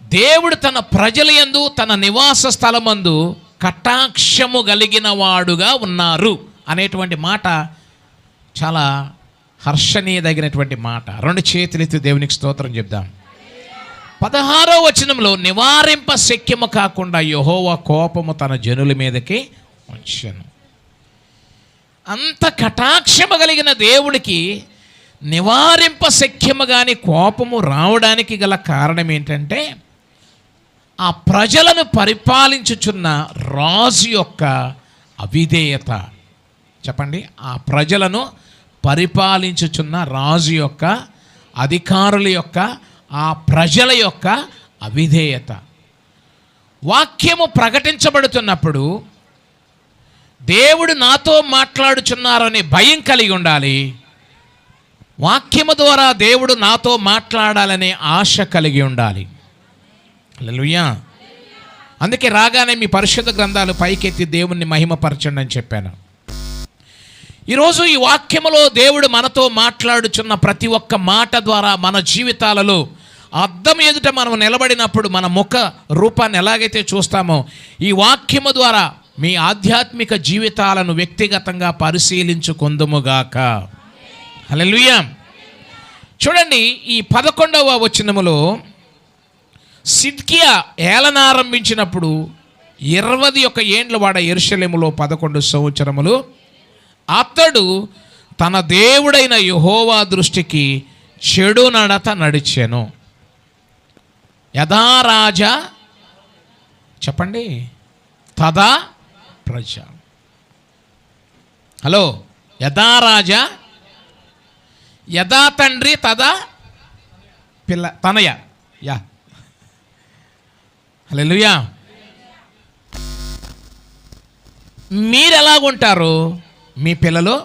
దేవుడు తన ప్రజల యందు తన నివాస స్థలమందు కటాక్షము కలిగిన వాడుగా ఉన్నారు అనేటువంటి మాట చాలా హర్షణీయదగినటువంటి మాట. రెండు చేతులెత్తి దేవునికి స్తోత్రం చెప్దాం. 16వ వచనంలో నివారింప శక్యము కాకుండా యెహోవా కోపము తన జనుల మీదకి వచ్చెను. అంత కటాక్షము కలిగిన దేవుడికి నివారింప శక్యము కానీ కోపము రావడానికి గల కారణం ఏంటంటే ఆ ప్రజలను పరిపాలించుచున్న రాజు యొక్క అవిధేయత. చెప్పండి, ఆ ప్రజలను పరిపాలించుచున్న రాజు యొక్క, అధికారుల యొక్క, ఆ ప్రజల యొక్క అవిధేయత. వాక్యము ప్రకటించబడుతున్నప్పుడు దేవుడు నాతో మాట్లాడుచున్నారనే భయం కలిగి ఉండాలి. వాక్యము ద్వారా దేవుడు నాతో మాట్లాడాలనే ఆశ కలిగి ఉండాలి. హల్లెలూయా. అందుకే రాగానే మీ పరిశుద్ధ గ్రంథాలు పైకెత్తి దేవుణ్ణి మహిమపరచండి అని చెప్పాను. ఈరోజు ఈ వాక్యములో దేవుడు మనతో మాట్లాడుచున్న ప్రతి ఒక్క మాట ద్వారా మన జీవితాలలో అద్దం ఎదుట మనం నిలబడినప్పుడు మన ముఖ రూపాన్ని ఎలాగైతే చూస్తామో ఈ వాక్యము ద్వారా మీ ఆధ్యాత్మిక జీవితాలను వ్యక్తిగతంగా పరిశీలించుకొందుముగాక. హల్లెలూయా. చూడండి, ఈ 11వ వచనములో సిద్కియా ఏలనారంభించినప్పుడు 21 ఏండ్ల వాడ యెరూషలేములో 11 సంవత్సరములు అతడు తన దేవుడైన యెహోవా దృష్టికి చెడు నడత నడిచెను. యథా రాజా, చెప్పండి, తదా ప్రజ. హలో, యథా రాజా, యథా తండ్రి, తదా పిల్ల తనయ. యా, హల్లెలూయా. మీరు ఎలాగుంటారు, మీ పిల్లలు,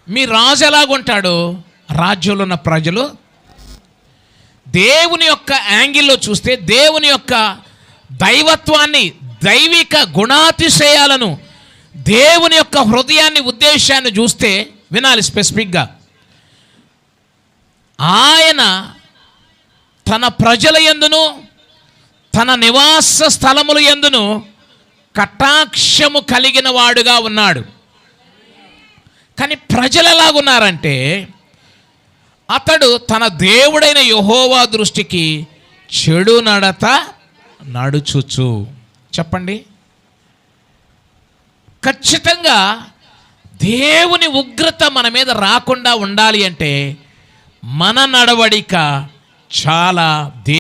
మీ రాజు ఎలాగుంటాడు, రాజ్యంలో ఉన్న ప్రజలు. దేవుని యొక్క యాంగిల్లో చూస్తే దేవుని యొక్క దైవత్వాన్ని, దైవిక గుణాతిశయాలను, దేవుని యొక్క హృదయాన్ని, ఉద్దేశాన్ని చూస్తే వినాలి స్పెసిఫిక్గా. ఆయన తన ప్రజల యందును తన నివాస స్థలముల యందును కటాక్షము కలిగిన వాడుగా ఉన్నాడు. కానీ ప్రజలు ఎలాగున్నారంటే అతడు తన దేవుడైన యెహోవా దృష్టికి చెడు నడత నడుచుచు. చెప్పండి, ఖచ్చితంగా దేవుని ఉగ్రత మన మీద రాకుండా ఉండాలి అంటే మన నడవడిక చాలా